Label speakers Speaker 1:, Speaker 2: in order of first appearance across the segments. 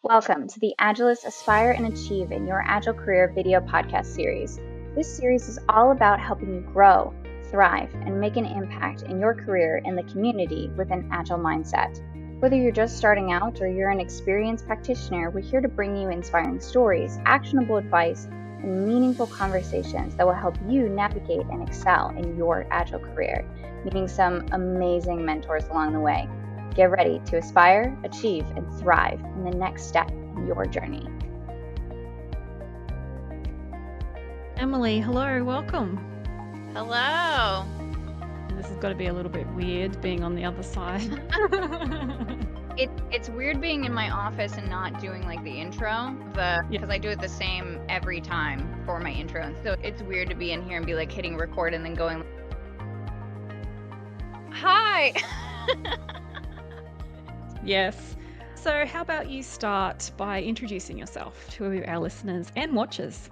Speaker 1: Welcome to the Agilists Aspire and Achieve in Your Agile Career video podcast series. This series is all about helping you grow, thrive, and make an impact in your career and the community with an Agile mindset. Whether you're just starting out or you're an experienced practitioner, we're here to bring you inspiring stories, actionable advice, and meaningful conversations that will help you navigate and excel in your Agile career, meeting some amazing mentors along the way. Get ready to aspire, achieve, and thrive in the next step in your journey.
Speaker 2: Emily, hello, welcome.
Speaker 3: Hello.
Speaker 2: This has got to be a little bit weird being on the other side.
Speaker 3: It's weird being in my office and not doing like the intro, because I do it the same every time for my intro. And so it's weird to be in here and be like hitting record and then going, hi.
Speaker 2: Yes. So how about you start by introducing yourself to our listeners and watchers?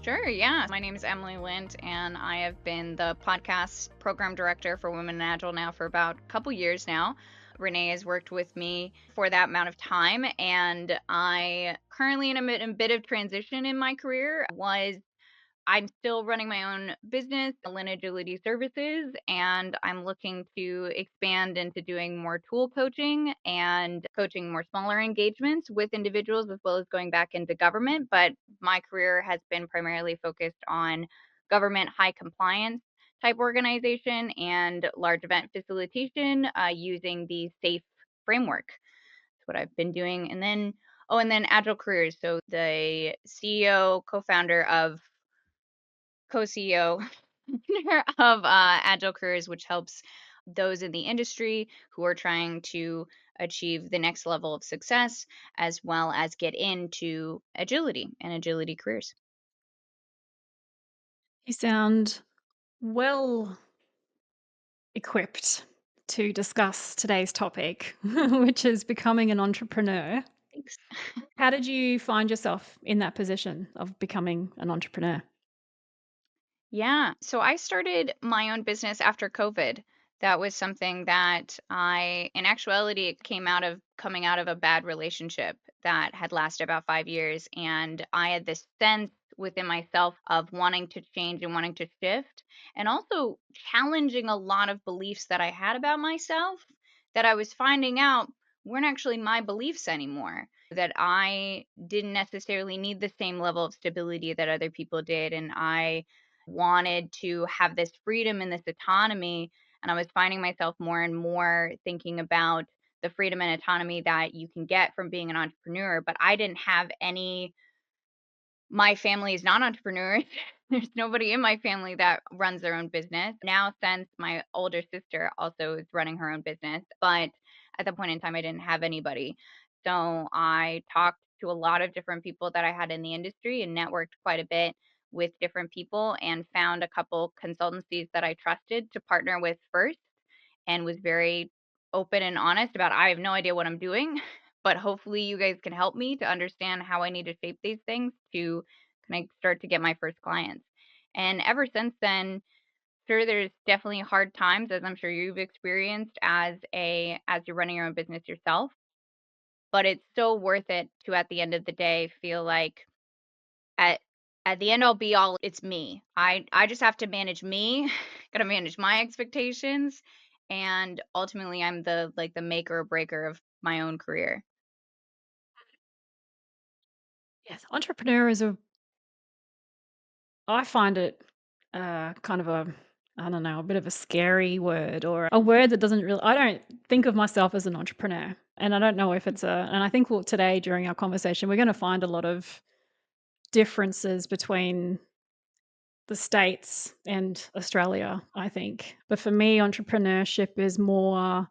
Speaker 3: Sure, yeah. My name is Emily Lint, and I have been the podcast program director for Women in Agile now for about a couple years now. Renae has worked with me for that amount of time, and I currently in a bit of transition in my career. I'm still running my own business, Lint Agility Services, and I'm looking to expand into doing more tool coaching and coaching more smaller engagements with individuals, as well as going back into government. But my career has been primarily focused on government high compliance type organization and large event facilitation using the SAFE framework. That's what I've been doing. And then Agile Careers. So the CEO, co-CEO of Agile Careers, which helps those in the industry who are trying to achieve the next level of success, as well as get into agility and agility careers.
Speaker 2: You sound well equipped to discuss today's topic, which is becoming an entrepreneur.
Speaker 3: Thanks.
Speaker 2: How did you find yourself in that position of becoming an entrepreneur?
Speaker 3: Yeah. So I started my own business after COVID. That was something that in actuality, it came out of coming out of a bad relationship that had lasted about 5 years. And I had this sense within myself of wanting to change and wanting to shift, and also challenging a lot of beliefs that I had about myself that I was finding out weren't actually my beliefs anymore. That I didn't necessarily need the same level of stability that other people did. And I wanted to have this freedom and this autonomy. And I was finding myself more and more thinking about the freedom and autonomy that you can get from being an entrepreneur. But I didn't have my family is not entrepreneurs. There's nobody in my family that runs their own business. Now, since my older sister also is running her own business, but at that point in time, I didn't have anybody. So I talked to a lot of different people that I had in the industry and networked quite a bit with different people and found a couple consultancies that I trusted to partner with first, and was very open and honest about I have no idea what I'm doing, but hopefully you guys can help me to understand how I need to shape these things to kind of start to get my first clients. And ever since then, sure, there's definitely hard times, as I'm sure you've experienced as you're running your own business yourself, but it's so worth it to at the end of the day feel like at at the end all be all, it's me. I just have to manage me, gotta manage my expectations, and ultimately I'm the maker or breaker of my own career.
Speaker 2: Yes, entrepreneur I find it kind of I don't know, a bit of a scary word or a word that doesn't really, I don't think of myself as an entrepreneur. And I don't know if and I think today during our conversation, we're going to find a lot of differences between the States and Australia, I think. But for me, entrepreneurship is more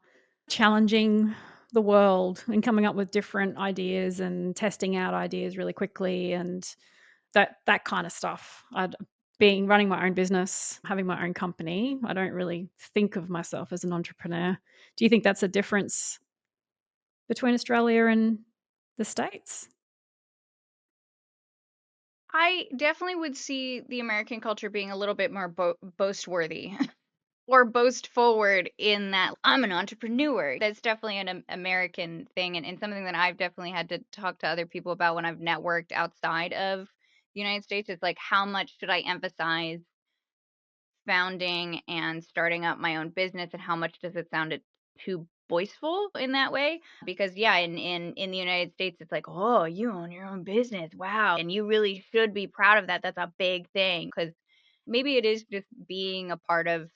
Speaker 2: challenging the world and coming up with different ideas and testing out ideas really quickly and that kind of stuff. Being running my own business, having my own company, I don't really think of myself as an entrepreneur. Do you think that's a difference between Australia and the States?
Speaker 3: I definitely would see the American culture being a little bit more boast worthy or boast forward in that I'm an entrepreneur. That's definitely an American thing, and something that I've definitely had to talk to other people about when I've networked outside of the United States. It's like, how much should I emphasize founding and starting up my own business, and how much does it sound too boastful in that way? Because yeah, in the United States, it's like, oh, you own your own business, wow, and you really should be proud of that. That's a big thing, because maybe it is just being a part of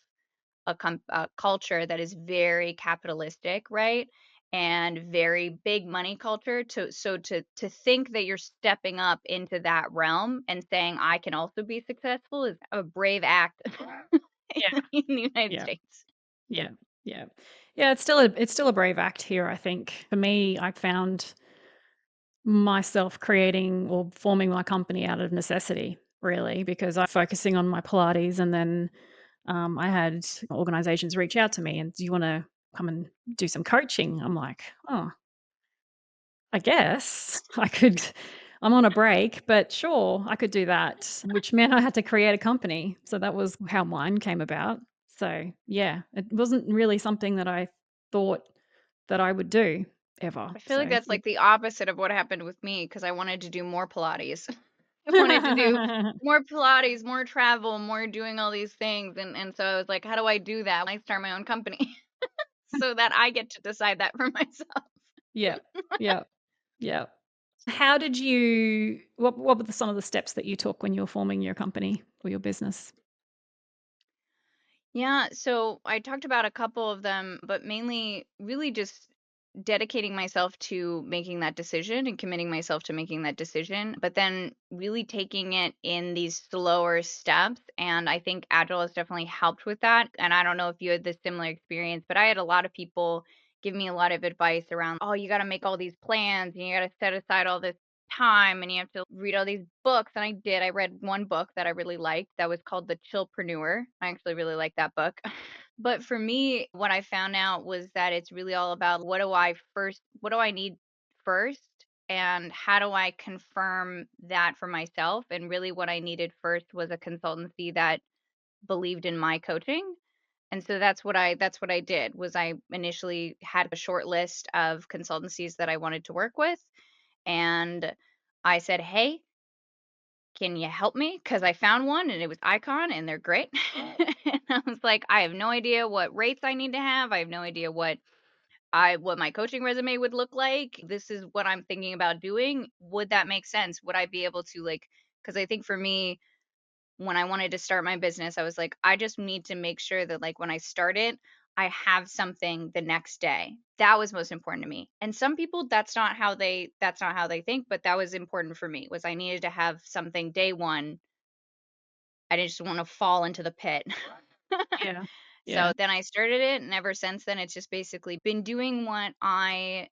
Speaker 3: a culture that is very capitalistic, right? And very big money culture. To think that you're stepping up into that realm and saying I can also be successful is a brave act
Speaker 2: Yeah.
Speaker 3: in the United
Speaker 2: Yeah.
Speaker 3: States.
Speaker 2: Yeah. Yeah. Yeah, it's still a brave act here, I think. For me, I found myself creating or forming my company out of necessity, really, because I'm focusing on my Pilates, and then I had organizations reach out to me and, do you want to come and do some coaching? I'm like, oh, I guess I could. I'm on a break, but sure, I could do that, which meant I had to create a company. So that was how mine came about. So yeah, it wasn't really something that I thought that I would do ever.
Speaker 3: I feel like
Speaker 2: So
Speaker 3: that's like the opposite of what happened with me, because I wanted to do more Pilates. I wanted to do more Pilates, more travel, more doing all these things. And so I was like, how do I do that? I start my own company so that I get to decide that for myself.
Speaker 2: yeah, yeah, yeah. How did you? What were some of the steps that you took when you were forming your company or your business?
Speaker 3: Yeah, so I talked about a couple of them, but mainly really just dedicating myself to making that decision and committing myself to making that decision, but then really taking it in these slower steps. And I think Agile has definitely helped with that. And I don't know if you had this similar experience, but I had a lot of people give me a lot of advice around, oh, you got to make all these plans and you got to set aside all this time and you have to read all these books. And I did. I read one book that I really liked that was called The Chillpreneur. I actually really liked that book. But for me, what I found out was that it's really all about what do I need first? And how do I confirm that for myself? And really, what I needed first was a consultancy that believed in my coaching. And so that's what I did. Was I initially had a short list of consultancies that I wanted to work with, and I said, "Hey, can you help me? Because I found one and it was Icon and they're great." And I was like, I have no idea what rates I need to have. I have no idea what my coaching resume would look like. This is what I'm thinking about doing. Would that make sense? Would I be able to, like, because I think for me, when I wanted to start my business, I was like, I just need to make sure that, like, when I start it, I have something the next day. That was most important to me. And some people, that's not how they think, but that was important for me. Was I needed to have something day one. I didn't just want to fall into the pit.
Speaker 2: Yeah,
Speaker 3: So
Speaker 2: yeah,
Speaker 3: then I started it, and ever since then, it's just basically been doing what I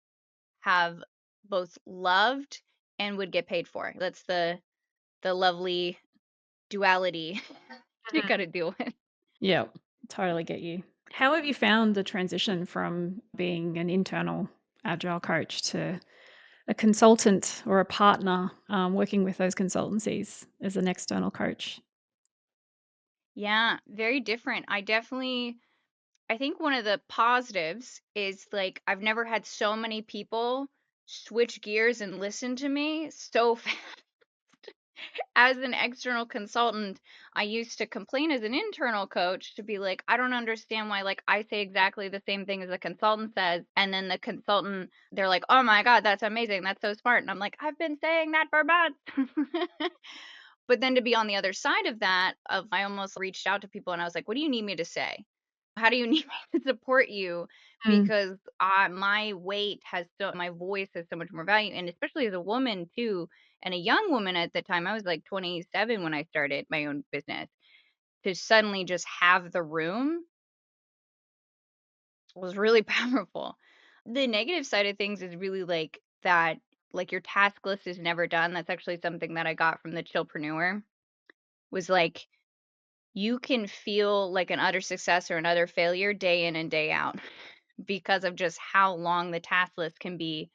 Speaker 3: have both loved and would get paid for. That's the lovely duality you got to deal with.
Speaker 2: yeah. Totally get you. How have you found the transition from being an internal agile coach to a consultant or a partner, working with those consultancies as an external coach?
Speaker 3: Yeah, very different. I think one of the positives is, like, I've never had so many people switch gears and listen to me so fast. As an external consultant, I used to complain as an internal coach to be like, I don't understand why, like, I say exactly the same thing as a consultant says, and then the consultant, they're like, oh my God, that's amazing. That's so smart. And I'm like, I've been saying that for months. But then to be on the other side of that, I almost reached out to people and I was like, what do you need me to say? How do you need me to support you?
Speaker 2: Mm,
Speaker 3: Because my voice has so much more value. And especially as a woman too, and a young woman at the time, I was like 27 when I started my own business. To suddenly just have the room was really powerful. The negative side of things is really like that, like, your task list is never done. That's actually something that I got from the Chillpreneur, was like, you can feel like an utter success or another failure day in and day out because of just how long the task list can be.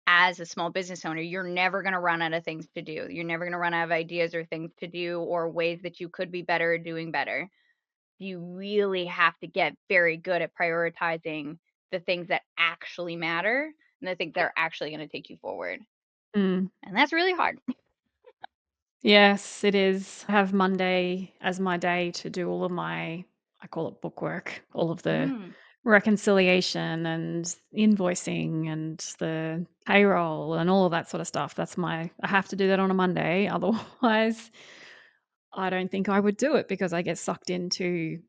Speaker 3: As a small business owner, you're never going to run out of things to do. You're never going to run out of ideas or things to do or ways that you could be better at doing better. you really have to get very good at prioritizing the things that actually matter and the things that are actually going to take you forward.
Speaker 2: Mm.
Speaker 3: And that's really hard.
Speaker 2: Yes, it is. I have Monday as my day to do all of my, I call it bookwork, all of the
Speaker 3: Mm,
Speaker 2: reconciliation and invoicing and the payroll and all of that sort of stuff. I have to do that on a Monday. Otherwise, I don't think I would do it because I get sucked into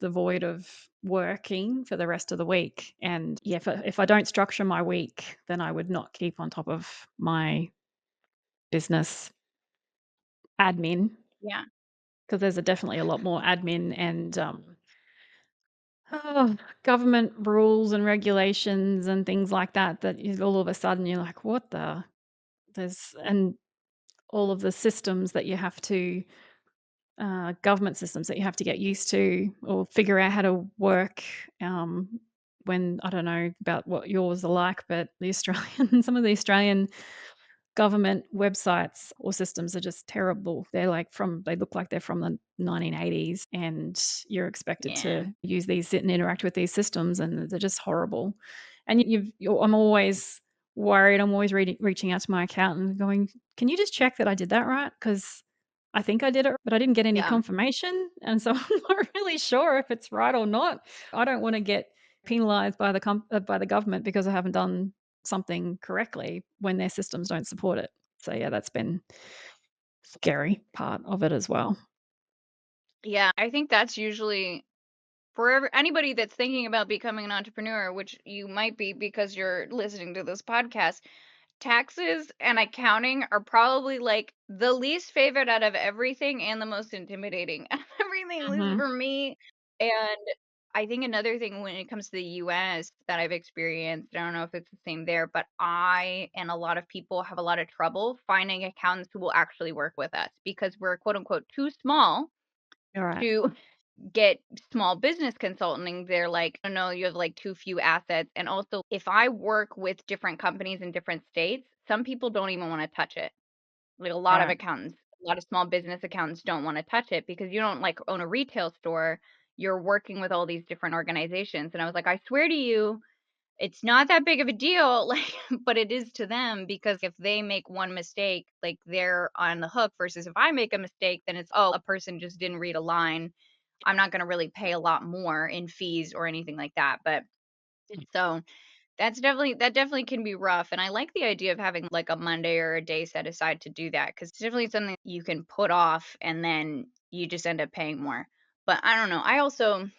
Speaker 2: the void of working for the rest of the week. And yeah, if I don't structure my week, then I would not keep on top of my business admin
Speaker 3: yeah.
Speaker 2: because there's definitely a lot more admin and government rules and regulations and things like that all of a sudden you're like, what the? There's and all of the systems that you have to government systems that you have to get used to or figure out how to work. When I don't know about what yours are like, but the Australian, some of the Australian government websites or systems are just terrible. They look like they're from the 1980s, and you're expected
Speaker 3: Yeah.
Speaker 2: to use these and interact with these systems, and they're just horrible. And I'm always worried. I'm always reaching out to my accountant and going, "Can you just check that I did that right? Because I think I did it, but I didn't get any
Speaker 3: Yeah.
Speaker 2: confirmation, and so I'm not really sure if it's right or not." I don't want to get penalized by by the government because I haven't done something correctly when their systems don't support it. So yeah, that's been scary part of it as well.
Speaker 3: Yeah. I think that's usually for anybody that's thinking about becoming an entrepreneur, which you might be because you're listening to this podcast. Taxes and accounting are probably like the least favorite out of everything and the most intimidating out of everything, at least
Speaker 2: Mhm.
Speaker 3: for me. And I think another thing when it comes to the US that I've experienced, I don't know if it's the same there, but I and a lot of people have a lot of trouble finding accountants who will actually work with us because we're quote unquote too small
Speaker 2: All right.
Speaker 3: to get small business consulting. They're like, oh no, you have like too few assets. And also, if I work with different companies in different states, some people don't even want to touch it. Like a lot of
Speaker 2: Right.
Speaker 3: accountants, a lot of small business accountants don't want to touch it because you don't like own a retail store. You're working with all these different organizations. And I was like, I swear to you, it's not that big of a deal, like, but it is to them because if they make one mistake, like they're on the hook versus if I make a mistake, then it's, oh, a person just didn't read a line. I'm not going to really pay a lot more in fees or anything like that. But so that definitely can be rough. And I like the idea of having like a Monday or a day set aside to do that because it's definitely something you can put off and then you just end up paying more. But I don't know. I also,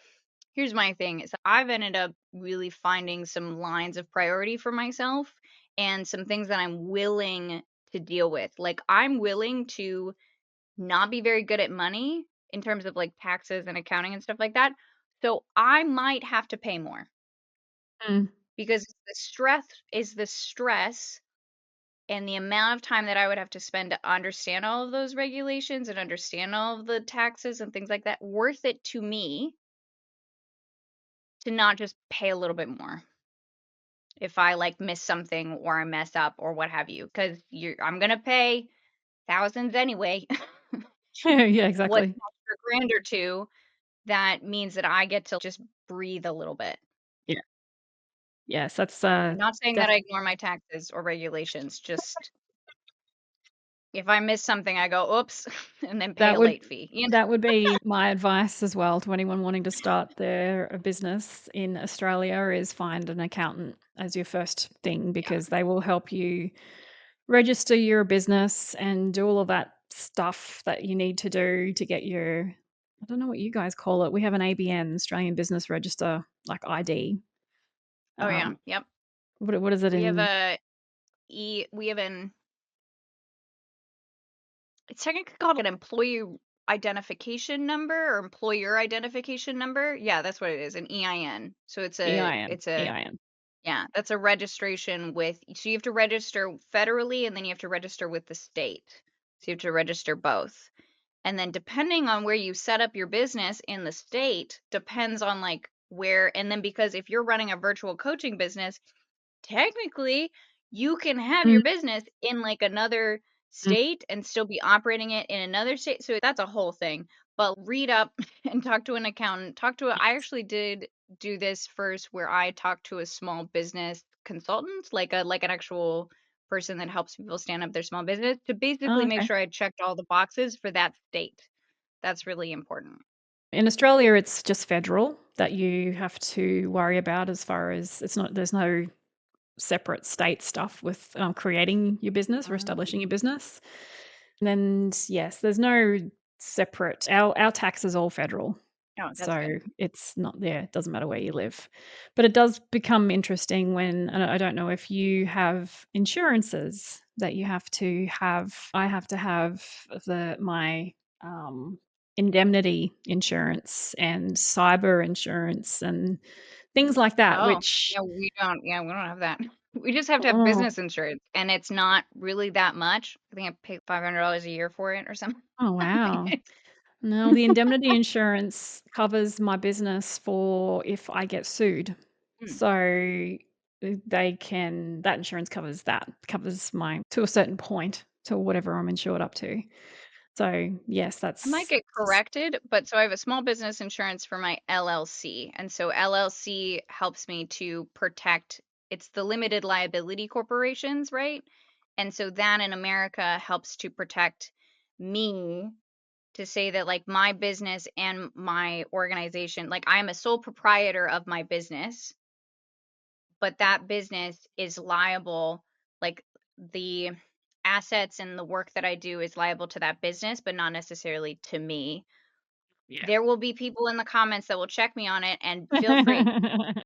Speaker 3: here's my thing is I've ended up really finding some lines of priority for myself and some things that I'm willing to deal with. Like I'm willing to not be very good at money in terms of like taxes and accounting and stuff like that. So I might have to pay more
Speaker 2: Mm.
Speaker 3: because the stress and the amount of time that I would have to spend to understand all of those regulations and understand all of the taxes and things like that worth it to me to not just pay a little bit more if I like miss something or I mess up or what have you, because I'm gonna pay thousands anyway.
Speaker 2: Yeah,
Speaker 3: What's
Speaker 2: exactly.
Speaker 3: an extra grand or two that means that I get to just breathe a little bit.
Speaker 2: Yeah. Yes, that's
Speaker 3: I'm not saying that
Speaker 2: def
Speaker 3: I ignore my taxes or regulations. Just if I miss something, I go, oops, and then pay
Speaker 2: that
Speaker 3: a
Speaker 2: would
Speaker 3: late fee. You know?
Speaker 2: that would be my advice as well to anyone wanting to start their business in Australia is find an accountant as your first thing
Speaker 3: Yeah.
Speaker 2: because they will help you register your business and do all of that stuff that you need to do to get your, I don't know what you guys call it. We have an ABN, Australian Business Register, like ID.
Speaker 3: Oh yeah.
Speaker 2: Um,
Speaker 3: Yep.
Speaker 2: what is it
Speaker 3: We have
Speaker 2: in?
Speaker 3: we have an it's technically called an employee identification number or employer identification number. Yeah, that's what it is, an EIN. So
Speaker 2: EIN.
Speaker 3: it's a
Speaker 2: EIN.
Speaker 3: yeah, that's a registration with so you have to register federally and then you have to register with the state. So you have to register both. And then depending on where you set up your business in the state depends on like where and then because if you're running a virtual coaching business, technically you can have
Speaker 2: Mm,
Speaker 3: your business in like another
Speaker 2: mm,
Speaker 3: state and still be operating it in another state. So that's a whole thing. But read up and talk to an accountant. I actually did do this first where I talked to a small business consultant, like an actual person that helps people stand up their small business, to basically
Speaker 2: Oh,
Speaker 3: make
Speaker 2: okay.
Speaker 3: sure I checked all the boxes for that state. That's really important.
Speaker 2: In Australia, it's just federal that you have to worry about as far as there's no separate state stuff with creating your business or
Speaker 3: Oh,
Speaker 2: establishing your business. And yes, there's no separate. Our tax is all federal.
Speaker 3: no, that's
Speaker 2: So
Speaker 3: good.
Speaker 2: it's not there. It doesn't matter where you live. But it does become interesting when, and I don't know if you have insurances that you have to have. I have to have my um, indemnity insurance and cyber insurance and things like that,
Speaker 3: Oh,
Speaker 2: which,
Speaker 3: yeah, we don't have that. We just have to have
Speaker 2: oh,
Speaker 3: business insurance, and it's not really that much. I think I pay $500 a year for it or something.
Speaker 2: oh wow. No, the indemnity insurance covers my business for if I get sued.
Speaker 3: Mm.
Speaker 2: So that insurance covers my to a certain point to whatever I'm insured up to. So yes,
Speaker 3: I might
Speaker 2: that's
Speaker 3: get
Speaker 2: just
Speaker 3: corrected, but so I have a small business insurance for my LLC. And so LLC helps me to protect, it's the limited liability corporations, right? And so that in America helps to protect me, to say that like my business and my organization, like I am a sole proprietor of my business, but that business is liable, like the assets and the work that I do is liable to that business, but not necessarily to me.
Speaker 2: yeah.
Speaker 3: There will be people in the comments that will check me on it, and feel free.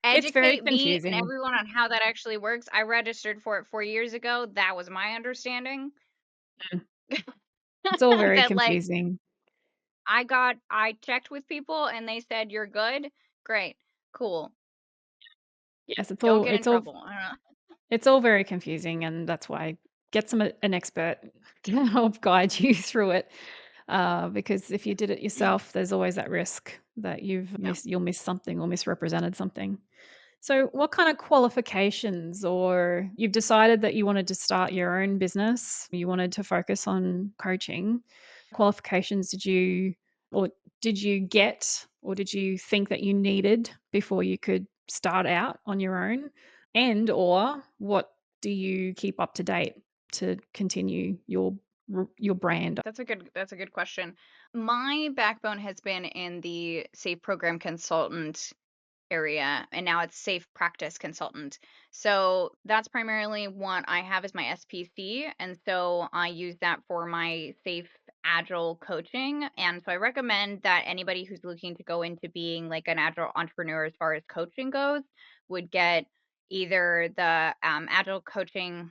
Speaker 2: It's very
Speaker 3: Educate me and
Speaker 2: confusing.
Speaker 3: everyone on how that actually works. I registered for it 4 years ago. That was my understanding.
Speaker 2: Mm. It's all very
Speaker 3: That, like,
Speaker 2: confusing.
Speaker 3: I checked with people and they said, "You're good." Great. Cool.
Speaker 2: Yes,
Speaker 3: Don't get in trouble. I don't know.
Speaker 2: it's all very confusing, and that's why get an expert to help guide you through it. Because if you did it yourself, there's always that risk that
Speaker 3: Yeah.
Speaker 2: you'll miss something or misrepresented something. So, what kind of qualifications, or you've decided that you wanted to start your own business, you wanted to focus on coaching? Qualifications or did you get, or did you think that you needed before you could start out on your own? And or what do you keep up to date to continue your brand?
Speaker 3: That's a good question. My backbone has been in the SAFE program consultant area, and now it's safe practice consultant. So that's primarily what I have as my SPC, and so I use that for my safe agile coaching. And so I recommend that anybody who's looking to go into being like an agile entrepreneur as far as coaching goes would get either the agile coaching.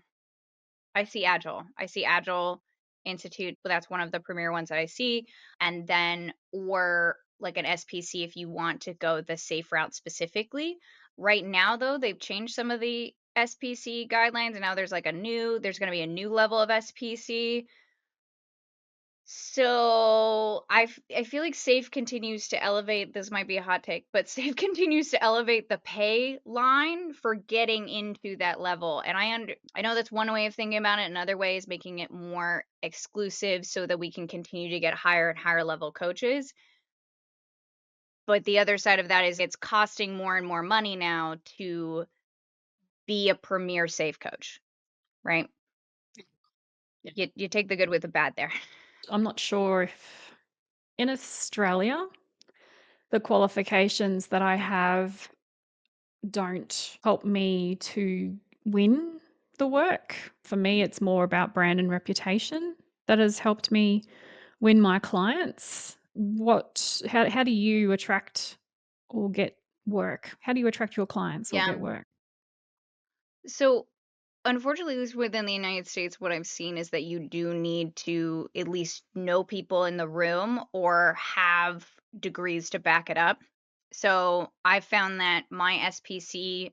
Speaker 3: I see Agile Institute, but that's one of the premier ones that I see. And then, or like an SPC if you want to go the safe route specifically. Right now, though, they've changed some of the SPC guidelines, and now there's going to be a new level of SPC. So I feel like SAFE continues to elevate. This might be a hot take, but SAFE continues to elevate the pay line for getting into that level. And I know that's one way of thinking about it. Another way is making it more exclusive so that we can continue to get higher and higher level coaches. But the other side of that is it's costing more and more money now to be a premier SAFE coach, right?
Speaker 2: Yeah.
Speaker 3: You take the good with the bad there.
Speaker 2: I'm not sure if in Australia, the qualifications that I have don't help me to win the work. For me, it's more about brand and reputation that has helped me win my clients. How do you attract or get work? How do you attract your clients or
Speaker 3: Yeah.
Speaker 2: get work?
Speaker 3: So unfortunately, at least within the United States, what I've seen is that you do need to at least know people in the room or have degrees to back it up. So I found that my SPC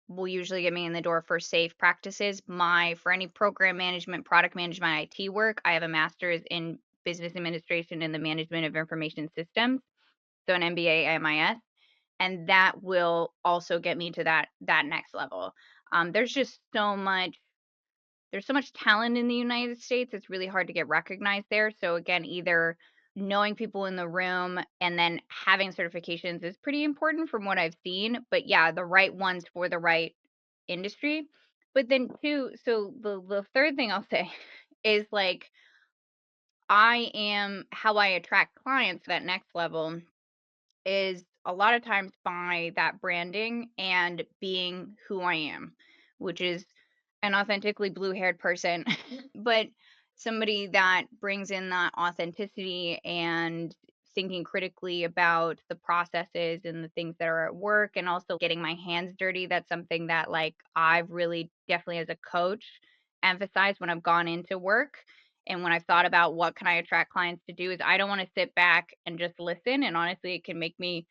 Speaker 3: will usually get me in the door for safe practices. For any program management, product management, IT work, I have a master's in business administration and the management of information systems, so an MBA MIS, and that will also get me to that next level. There's just so much talent in the United States. It's really hard to get recognized there. So again, either knowing people in the room and then having certifications is pretty important from what I've seen. But yeah, the right ones for the right industry. But then too, so the third thing I'll say is like I am how I attract clients to that next level is a lot of times by that branding and being who I am, which is an authentically blue-haired person, but somebody that brings in that authenticity and thinking critically about the processes and the things that are at work and also getting my hands dirty. That's something that like I've really definitely as a coach emphasized when I've gone into work and when I've thought about what can I attract clients to do is I don't want to sit back and just listen. And honestly, it can make me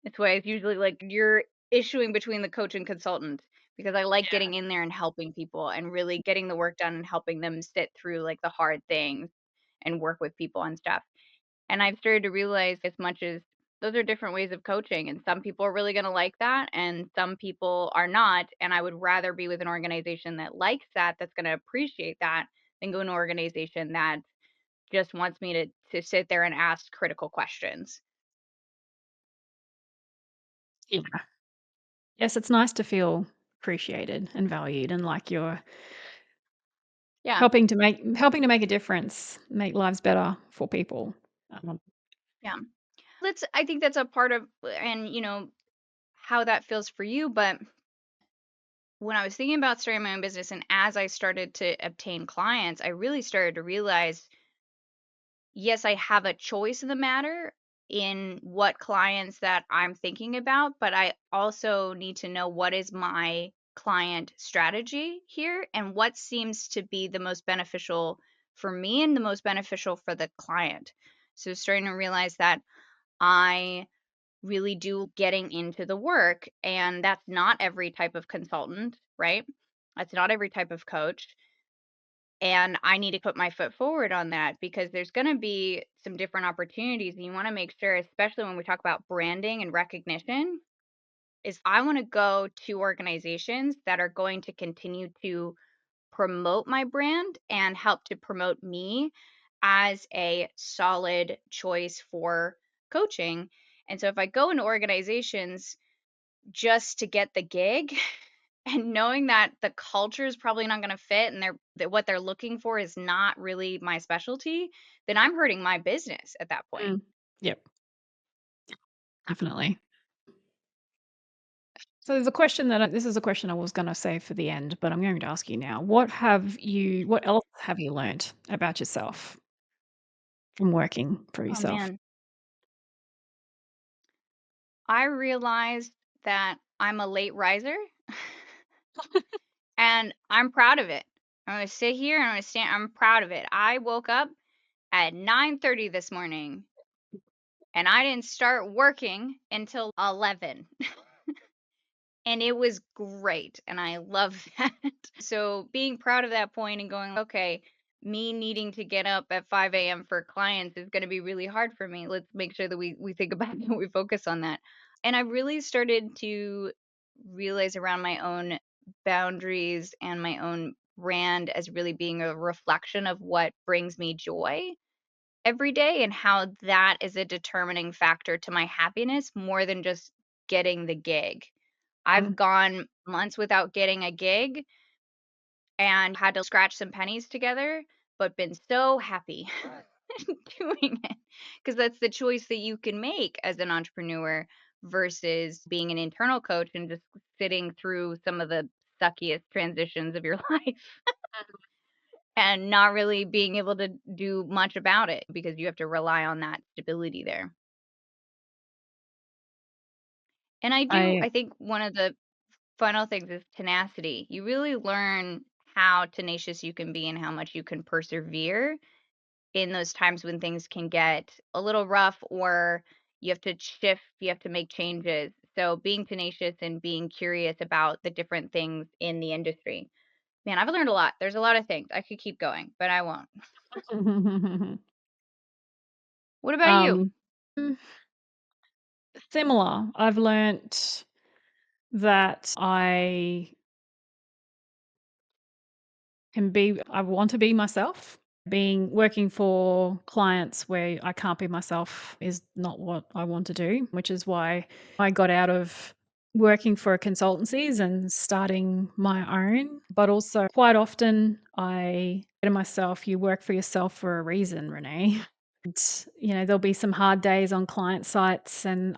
Speaker 3: it's why it's usually like you're issuing between the coach and consultant because I like
Speaker 2: Yeah.
Speaker 3: getting in there and helping people and really getting the work done and helping them sit through like the hard things and work with people and stuff. And I've started to realize as much as those are different ways of coaching and some people are really going to like that and some people are not and I would rather be with an organization that likes that that's going to appreciate that than go to an organization that just wants me to sit there and ask critical questions.
Speaker 2: Yeah. Yes, it's nice to feel appreciated and valued and like you're
Speaker 3: Yeah.
Speaker 2: helping to make a difference, make lives better for people. Um,
Speaker 3: Yeah. I think that's a part of and, how that feels for you, but when I was thinking about starting my own business and as I started to obtain clients, I really started to realize, yes, I have a choice in the matter in what clients that I'm thinking about, but I also need to know what is my client strategy here and what seems to be the most beneficial for me and the most beneficial for the client. So starting to realize that I really do getting into the work. And that's not every type of consultant, right? That's not every type of coach. And I need to put my foot forward on that because there's going to be some different opportunities. And you want to make sure, especially when we talk about branding and recognition, is I want to go to organizations that are going to continue to promote my brand and help to promote me as a solid choice for coaching. And so if I go into organizations just to get the gig and knowing that the culture is probably not going to fit and that what they're looking for is not really my specialty, then I'm hurting my business at that point.
Speaker 2: mm, yep, definitely. So there's a question this is a question I was going to say for the end, but I'm going to ask you now. What else have you learnt about yourself from working for
Speaker 3: Oh
Speaker 2: yourself?
Speaker 3: man, I realized that I'm a late riser and I'm proud of it. I'm going to sit here and I'm going to stand I'm proud of it. I woke up at 9:30 this morning and I didn't start working until 11. And it was great, and I love that. So, being proud of that point and going, "Okay, me needing to get up at 5 a.m. for clients is gonna be really hard for me. Let's make sure that we think about it and we focus on that." And I really started to realize around my own boundaries and my own brand as really being a reflection of what brings me joy every day and how that is a determining factor to my happiness more than just getting the gig. I've
Speaker 2: Mm,
Speaker 3: gone months without getting a gig and had to scratch some pennies together, but been so happy doing it because that's the choice that you can make as an entrepreneur versus being an internal coach and just sitting through some of the suckiest transitions of your life and not really being able to do much about it because you have to rely on that stability there. And
Speaker 2: I
Speaker 3: I think one of the final things is tenacity. You really learn how tenacious you can be and how much you can persevere in those times when things can get a little rough or you have to shift, you have to make changes. So being tenacious and being curious about the different things in the industry. Man, I've learned a lot. There's a lot of things. I could keep going, but I won't. What about you?
Speaker 2: um, mm, similar. I've learnt that I want to be myself. Working for clients where I can't be myself is not what I want to do, which is why I got out of working for consultancies and starting my own. But also, quite often, I say to myself, you work for yourself for a reason, Renae. And, there'll be some hard days on client sites, and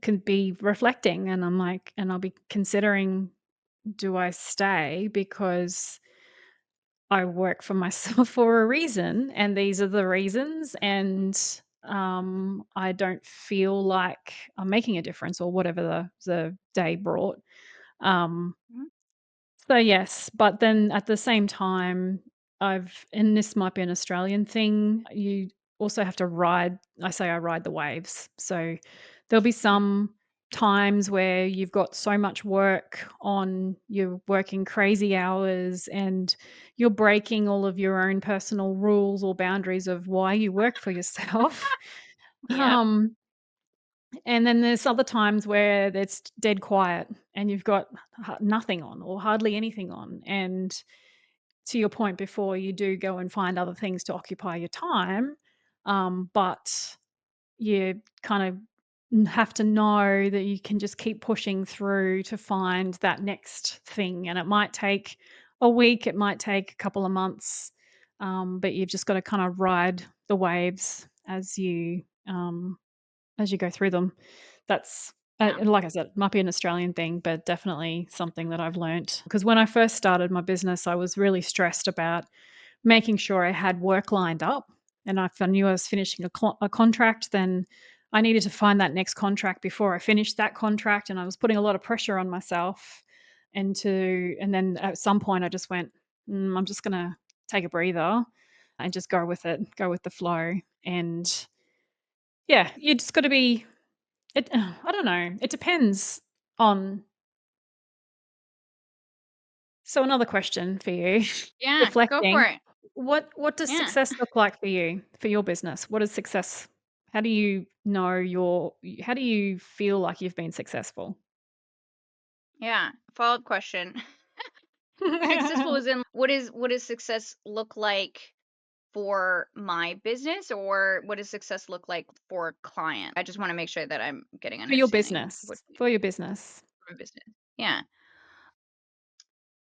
Speaker 2: can be reflecting, and I'll be considering, do I stay because I work for myself for a reason, and these are the reasons, and I don't feel like I'm making a difference, or whatever the day brought. Um,
Speaker 3: Mhm.
Speaker 2: so yes, but then at the same time, and this might be an Australian thing, you also have to I ride the waves. So there'll be some times where you've got so much work on, you're working crazy hours and you're breaking all of your own personal rules or boundaries of why you work for yourself.
Speaker 3: Yep.
Speaker 2: Um, and then there's other times where it's dead quiet and you've got nothing on or hardly anything on. And to your point before, you do go and find other things to occupy your time. But you kind of have to know that you can just keep pushing through to find that next thing. And it might take a week, it might take a couple of months, but you've just got to kind of ride the waves as you go through them. That's
Speaker 3: Yeah.
Speaker 2: like I said, it might be an Australian thing, but definitely something that I've learnt. Because when I first started my business, I was really stressed about making sure I had work lined up. And if I knew I was finishing a contract, then I needed to find that next contract before I finished that contract. And I was putting a lot of pressure on myself. And then at some point, I just went, I'm just going to take a breather and just go with it, go with the flow. And yeah, you just got to be I don't know. It depends on so another question for you,
Speaker 3: Yeah. Go for
Speaker 2: reflecting,
Speaker 3: it.
Speaker 2: what does
Speaker 3: Yeah.
Speaker 2: success look like for you, for your business? What is success? How do you know how do you feel like you've been successful?
Speaker 3: Yeah. Follow-up question. Successful is in what does success look like for my business, or what does success look like for client? I just want to make sure that I'm getting
Speaker 2: For your
Speaker 3: understanding
Speaker 2: business.
Speaker 3: what
Speaker 2: For your business.
Speaker 3: for business. Yeah.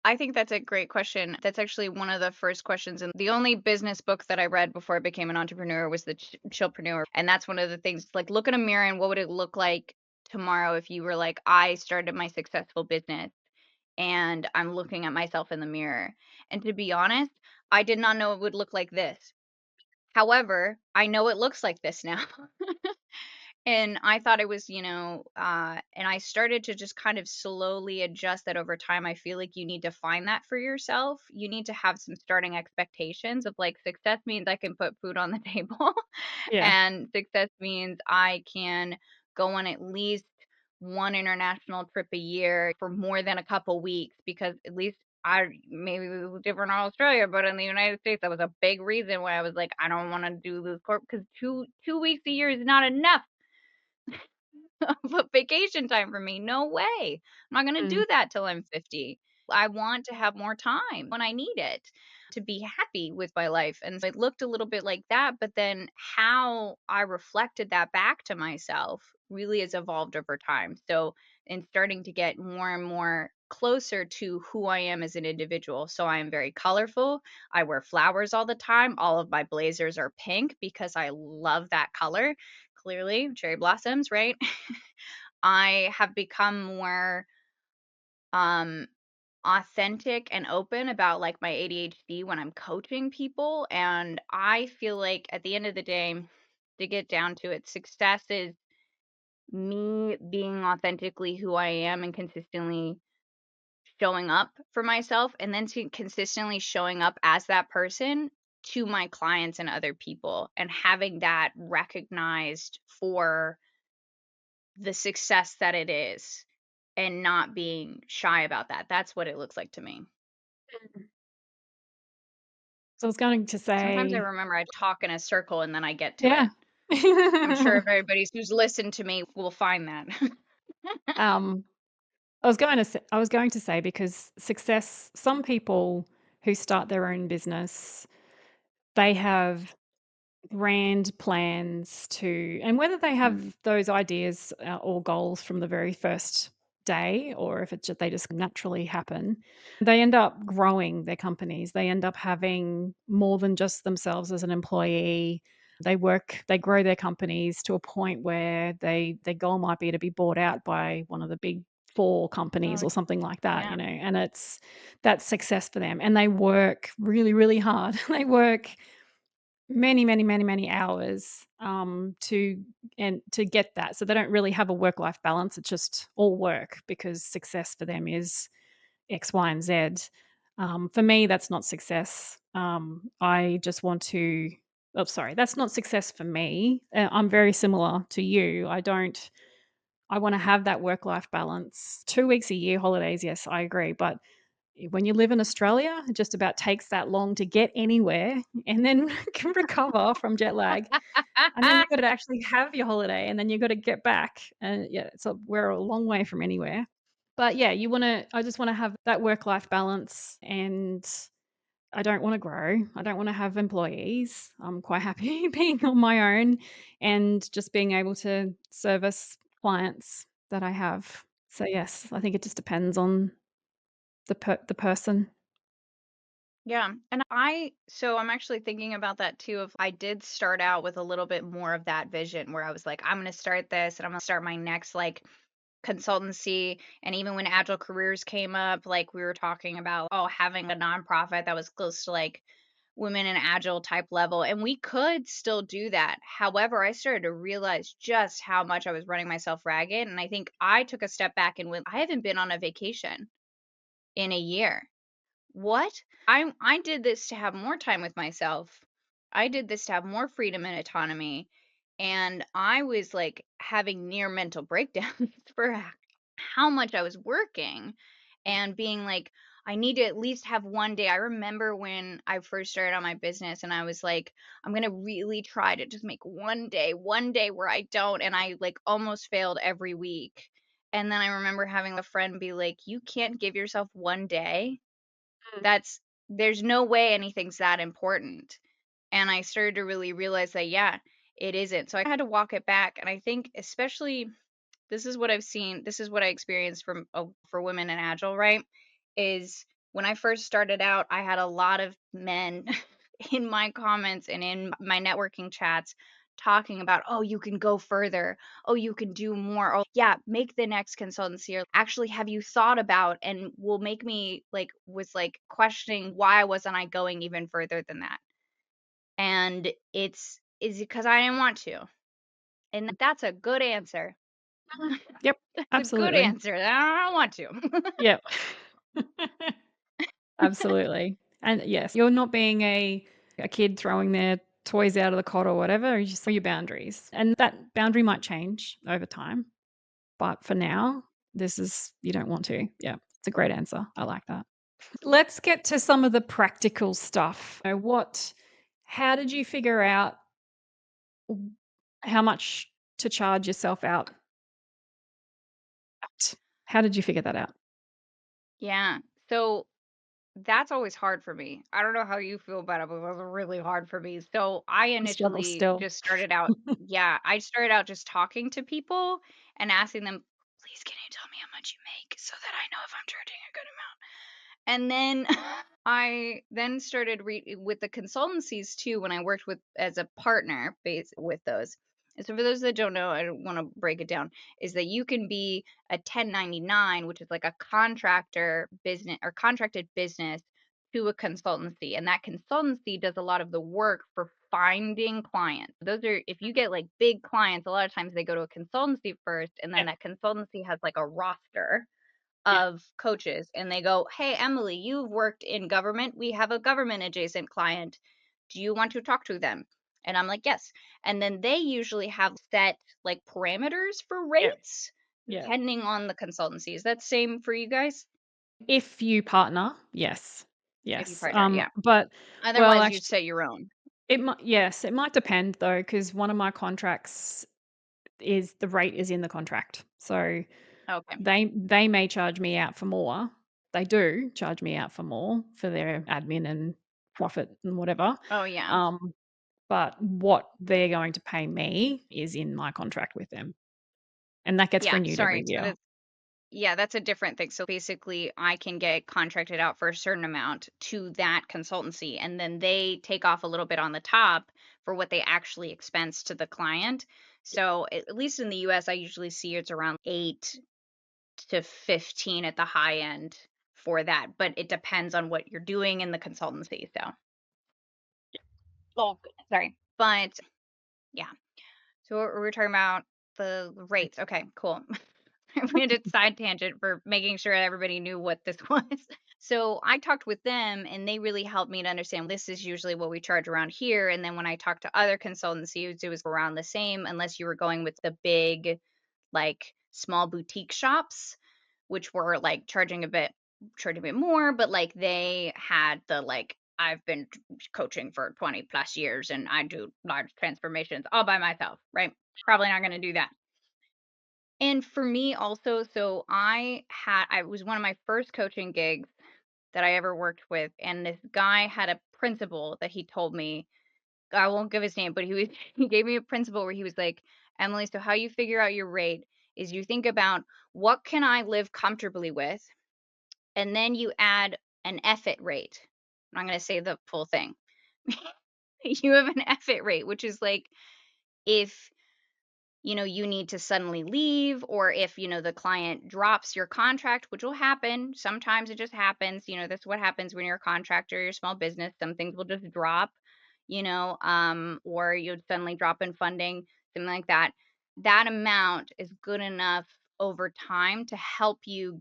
Speaker 3: I think that's a great question. That's actually one of the first questions. And the only business book that I read before I became an entrepreneur was the Chillpreneur. And that's one of the things, like, look in a mirror and what would it look like tomorrow if you were like, I started my successful business and I'm looking at myself in the mirror. And to be honest, I did not know it would look like this. However, I know it looks like this now. And I thought it was, and I started to just kind of slowly adjust that over time. I feel like you need to find that for yourself. You need to have some starting expectations of, like, success means I can put food on the table,
Speaker 2: Yeah.
Speaker 3: and success means I can go on at least one international trip a year for more than a couple weeks, because at least maybe it was different in Australia, but in the United States, that was a big reason why I was like, I don't want to do this corp, because two weeks a year is not enough of vacation time for me. No way. I'm not going to
Speaker 2: Mm,
Speaker 3: do that till I'm 50. I want to have more time when I need it to be happy with my life. And so it looked a little bit like that, but then how I reflected that back to myself really has evolved over time. So, in starting to get more and more closer to who I am as an individual. So, I am very colorful. I wear flowers all the time. All of my blazers are pink because I love that color. Clearly, cherry blossoms, right? I have become more um authentic and open about, like, my ADHD when I'm coaching people, and I feel like at the end of the day, to get down to it, success is me being authentically who I am and consistently showing up for myself, and then to consistently showing up as that person to my clients and other people, and having that recognized for the success that it is, and not being shy about that. That's what it looks like to me.
Speaker 2: so I was going to
Speaker 3: Sometimes I
Speaker 2: say,
Speaker 3: remember I talk in a circle and then I get to
Speaker 2: yeah.
Speaker 3: it. I'm sure if everybody who's listened to me will find that.
Speaker 2: um, I was going to say, because some people who start their own business they have grand plans and whether they have those ideas or goals from the very first day or if they just naturally happen, they end up growing their companies. They end up having more than just themselves as an employee. They grow their companies to a point where their goal might be to be bought out by one of the big four companies
Speaker 3: Oh,
Speaker 2: or something like that,
Speaker 3: yeah.
Speaker 2: and that's success for them. And they work really, really hard. They work many, many, many, many hours, to get that. So they don't really have a work-life balance. It's just all work because success for them is X, Y, and Z. For me, that's not success. I just want to. Oh, sorry, that's not success for me. I'm very similar to you. I want to have that work-life balance. 2 weeks a year holidays, yes, I agree, but when you live in Australia, it just about takes that long to get anywhere and then can recover from jet lag. And then you've got to actually have your holiday and then you've got to get back. And yeah, so we're a long way from anywhere. But yeah, I just want to have that work life balance and I don't want to grow. I don't want to have employees. I'm quite happy being on my own and just being able to service clients that I have. So yes, I think it just depends on the person.
Speaker 3: Yeah. And so I'm actually thinking about that too. If I did start out with a little bit more of that vision where I was like, I'm going to start this and I'm going to start my next like consultancy. And even when Agile Careers came up, like we were talking about, oh, having a nonprofit that was close to like women in Agile type level. And we could still do that. However, I started to realize just how much I was running myself ragged. And I think I took a step back and went, I haven't been on a vacation in a year. What? I did this to have more time with myself. I did this to have more freedom and autonomy. And I was like having near mental breakdowns for how much I was working and being like, I need to at least have one day. I remember when I first started on my business and I was like, I'm going to really try to just make one day where I don't. And I like almost failed every week. And then I remember having a friend be like, you can't give yourself one day. That's there's no way anything's that important. And I started to really realize that, yeah, it isn't. So I had to walk it back. And I think, especially, this is what I've seen, this is what I experienced from for women in Agile, right? Is when I first started out, I had a lot of men in my comments and in my networking chats talking about, oh, you can go further. Oh, you can do more. Oh, yeah, make the next consultancy. Or actually, have you thought about and will make me like, was like questioning why wasn't I going even further than that? And is because I didn't want to. And that's a good answer.
Speaker 2: Mhm. Yep,
Speaker 3: That's a good
Speaker 2: absolutely.
Speaker 3: answer. I don't want to.
Speaker 2: Yep. Absolutely. And yes, you're not being a kid throwing their toys out of the cot or whatever, you just know your boundaries. And that boundary might change over time, but for now, this is you don't want to. Yeah, it's a great answer. I like that. Let's get to some of the practical stuff. How did you figure out how much to charge yourself out at? How did you figure that out?
Speaker 3: Yeah. So that's always hard for me. I don't know how you feel about it, but it was really hard for me. So I
Speaker 2: I struggle
Speaker 3: initially
Speaker 2: still.
Speaker 3: just started out, yeah, I started out just talking to people and asking them, please, can you tell me how much you make so that I know if I'm charging a good amount? And then I then started with the consultancies too when I worked with as a partner base with those. And so for those that don't know, I don't want to break it down, is that you can be a 1099, which is like a contractor business or contracted business to a consultancy. And that consultancy does a lot of the work for finding clients. Those are, if you get like big clients, a lot of times they go to a consultancy first, and
Speaker 2: Yeah,
Speaker 3: then that consultancy has like a roster
Speaker 2: yeah.
Speaker 3: of coaches and they go, hey, Emily, you've worked in government. We have a government adjacent client. Do you want to talk to them? And I'm like, yes. And then they usually have set like parameters for
Speaker 2: Yeah,
Speaker 3: rates
Speaker 2: yeah.
Speaker 3: depending on the consultancy. Is that same for you guys?
Speaker 2: If you partner, yes.
Speaker 3: If you
Speaker 2: Yes.
Speaker 3: partner, yeah.
Speaker 2: But well,
Speaker 3: Otherwise, you
Speaker 2: actually,
Speaker 3: set your own.
Speaker 2: it might depend though, because one of my contracts is the rate is in the contract. So
Speaker 3: Okay.
Speaker 2: they may charge me out for more. They do charge me out for more for their admin and profit and whatever.
Speaker 3: Oh, yeah.
Speaker 2: But what they're going to pay me is in my contract with them, and that gets
Speaker 3: Yeah,
Speaker 2: renewed every
Speaker 3: sorry. So
Speaker 2: year.
Speaker 3: that's a different thing. So basically, I can get contracted out for a certain amount to that consultancy, and then they take off a little bit on the top for what they actually expense to the client. So at least in the US, I usually see it's around 8 to 15 at the high end for that, but it depends on what you're doing in the consultancy. So, oh, goodness, sorry. But yeah. So what we're talking about the rates. Okay, cool. We had a side tangent for making sure everybody knew what this was. So I talked with them and they really helped me to understand this is usually what we charge around here. And then when I talked to other consultancies, it was around the same, unless you were going with the big, like small boutique shops, which were like charging a bit more, but like they had the like, I've been coaching for 20 plus years and I do large transformations all by myself, right? Probably not going to do that. And for me also, so I was one of my first coaching gigs that I ever worked with, and this guy had a principle that he told me. I won't give his name, but he gave me a principle where he was like, Emily, so how you figure out your rate is you think about what can I live comfortably with, and then you add an effort rate. I'm not going to say the full thing. You have an effort rate, which is like if you need to suddenly leave, or if, the client drops your contract, which will happen. Sometimes it just happens. That's what happens when you're a contractor, you're a small business. Some things will just drop, or you'd suddenly drop in funding, something like that. That amount is good enough over time to help you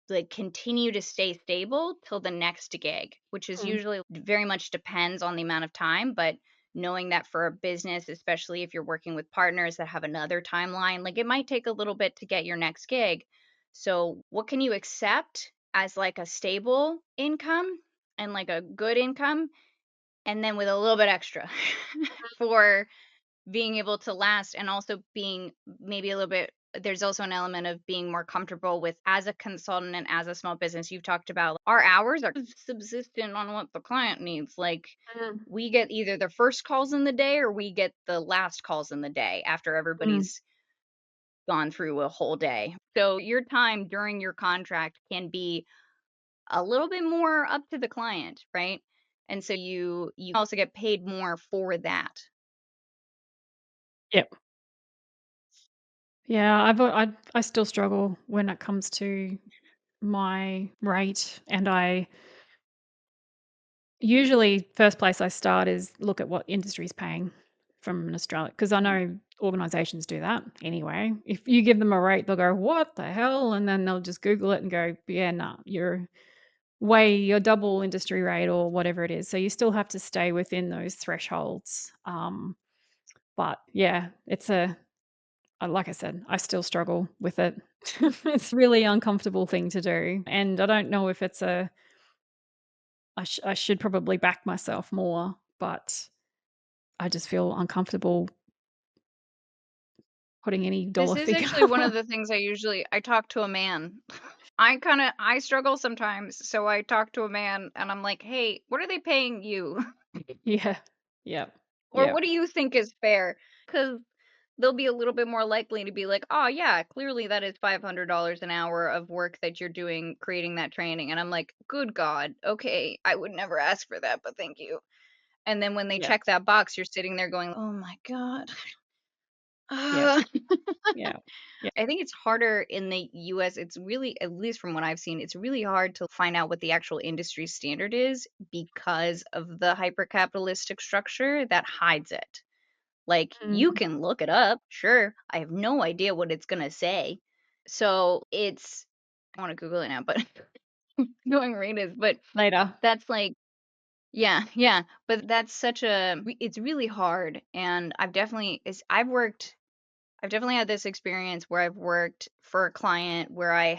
Speaker 3: like continue to stay stable till the next gig, which is
Speaker 2: Mm.
Speaker 3: usually very much depends on the amount of time. But knowing that for a business, especially if you're working with partners that have another timeline, like it might take a little bit to get your next gig. So, what can you accept as like a stable income and like a good income? And then with a little bit extra for being able to last, and also being maybe a little bit, there's also an element of being more comfortable with as a consultant and as a small business. You've talked about our hours are subsistent on what the client needs. Like
Speaker 2: Mm.
Speaker 3: we get either the first calls in the day or we get the last calls in the day after
Speaker 2: Mm.
Speaker 3: everybody's gone through a whole day. So your time during your contract can be a little bit more up to the client, right? And so you also get paid more for that.
Speaker 2: Yep. Yeah, I still struggle when it comes to my rate, and I usually first place I start is look at what industry's paying from an Australia, because I know organizations do that anyway. If you give them a rate, they'll go, "What the hell?" And then they'll just Google it and go, "Yeah, no, you're double industry rate," or whatever it is. So you still have to stay within those thresholds. But yeah, like I said, I still struggle with it. It's a really uncomfortable thing to do, and I don't know if I should probably back myself more, but I just feel uncomfortable putting any
Speaker 3: This
Speaker 2: dollar
Speaker 3: is
Speaker 2: figure.
Speaker 3: actually one of the things I talk to a man. I struggle sometimes, so I talk to a man and I'm like, "Hey, what are they paying you?"
Speaker 2: Yeah. Yep.
Speaker 3: Or
Speaker 2: Yep.
Speaker 3: what do you think is fair? Cuz they'll be a little bit more likely to be like, "Oh yeah, clearly that is $500 an hour of work that you're doing creating that training." And I'm like, "Good God. Okay, I would never ask for that, but thank you." And then when they
Speaker 2: Yeah.
Speaker 3: check that box, you're sitting there going, "Oh my God."
Speaker 2: Yep.
Speaker 3: Ah.
Speaker 2: Yeah. Yeah.
Speaker 3: I think it's harder in the US. It's really, at least from what I've seen, it's really hard to find out what the actual industry standard is because of the hyper capitalistic structure that hides it. Like, you
Speaker 2: Mm.
Speaker 3: can look it up, sure. I have no idea what it's going to say. So I want to Google it now, but going rate is, but
Speaker 2: Later.
Speaker 3: that's like, yeah, yeah. But that's it's really hard. And I've definitely had this experience where I've worked for a client where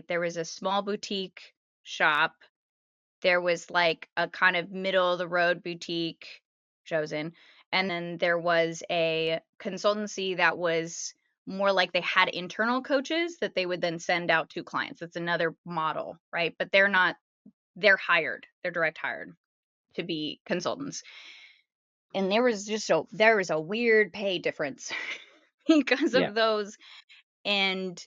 Speaker 3: there was a small boutique shop. There was like a kind of middle of the road boutique, which I was in. And then there was a consultancy that was more like they had internal coaches that they would then send out to clients. It's another model, right? But they're not, they're hired, they're direct hired. to be consultants. And there was a weird pay difference because
Speaker 2: Yeah.
Speaker 3: of those. And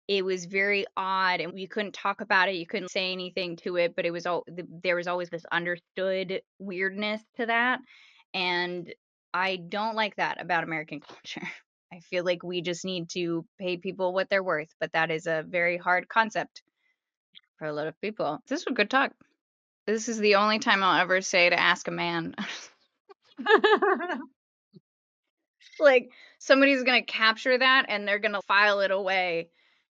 Speaker 3: it was very odd, and you couldn't talk about it. You couldn't say anything to it, but there was always this understood weirdness to that. And I don't like that about American culture. I feel like we just need to pay people what they're worth, but that is a very hard concept for a lot of people. This was good talk. This is the only time I'll ever say to ask a man. Like, somebody's gonna capture that and they're gonna file it away,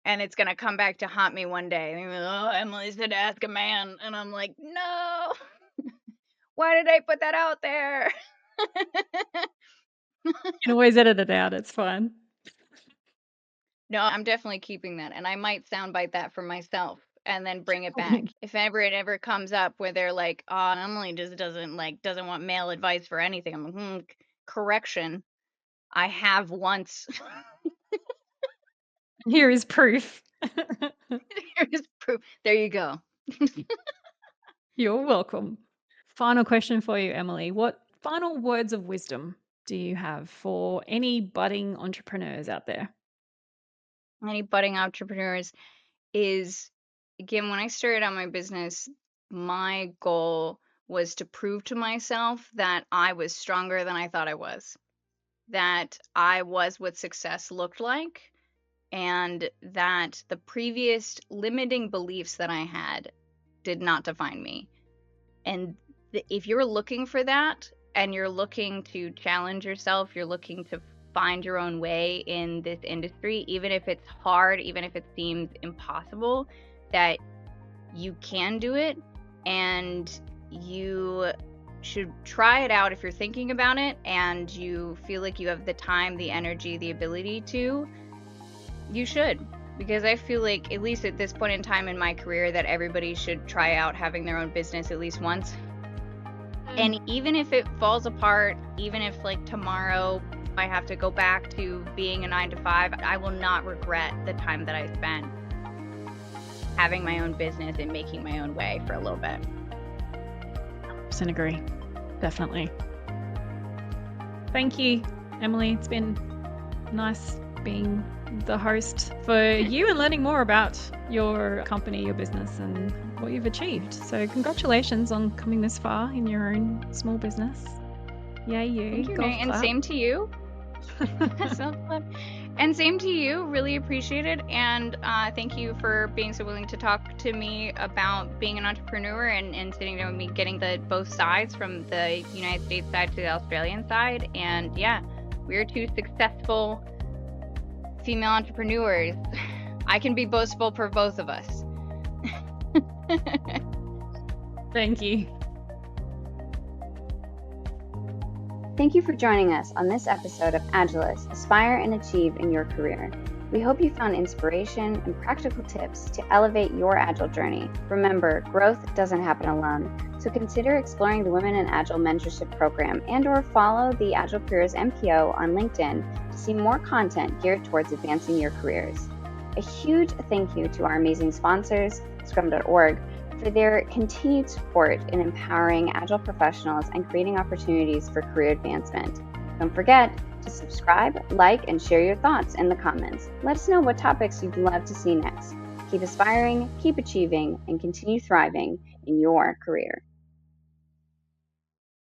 Speaker 3: and it's gonna come back to haunt me one day. And they're like, oh, Emily said to ask a man. And I'm like, no, why did I put that out there?
Speaker 2: You can always edit it out. It's fine.
Speaker 3: No, I'm definitely keeping that. And I might soundbite that for myself and then bring it back. If ever it ever comes up where they're like, oh, Emily just doesn't want male advice for anything. I'm like, correction. I have once.
Speaker 2: Here is proof.
Speaker 3: Here's proof. There you go.
Speaker 2: You're welcome. Final question for you, Emily. What final words of wisdom do you have for any budding entrepreneurs out there?
Speaker 3: Any budding entrepreneurs is, again, when I started out my business, my goal was to prove to myself that I was stronger than I thought I was, that I was what success looked like, and that the previous limiting beliefs that I had did not define me. And if you're looking for that and you're looking to challenge yourself, you're looking to find your own way in this industry, even if it's hard, even if it seems impossible, that you can do it, and you should try it out if you're thinking about it and you feel like you have the time, the energy, the ability to. You should, because I feel like, at least at this point in time in my career, that everybody should try out having their own business at least once. And even if it falls apart, even if like tomorrow I have to go back to being a 9-to-5, I will not regret the time that I spent having my own business and making my own way for a little bit.
Speaker 2: 100% agree. Definitely. Thank you, Emily. It's been nice being the host for you and learning more about your company, your business, and what you've achieved. So congratulations on coming this far in your own small business. Yay, you.
Speaker 3: Thank you,
Speaker 2: Golf
Speaker 3: Renae, and
Speaker 2: clap.
Speaker 3: same to you. Self-clap. And same to you. Really appreciate it. And thank you for being so willing to talk to me about being an entrepreneur and sitting down with me, getting both sides, from the United States side to the Australian side. And yeah, we're two successful female entrepreneurs. I can be boastful for both of us.
Speaker 2: Thank you.
Speaker 1: Thank you for joining us on this episode of Agilists, Aspire and Achieve in Your Career. We hope you found inspiration and practical tips to elevate your Agile journey. Remember, growth doesn't happen alone, so consider exploring the Women in Agile Mentorship Program and/or follow the Agile Careers MPO on LinkedIn to see more content geared towards advancing your careers. A huge thank you to our amazing sponsors, Scrum.org, for their continued support in empowering Agile professionals and creating opportunities for career advancement. Don't forget to subscribe, like, and share your thoughts in the comments. Let us know what topics you'd love to see next. Keep aspiring, keep achieving, and continue thriving in your career.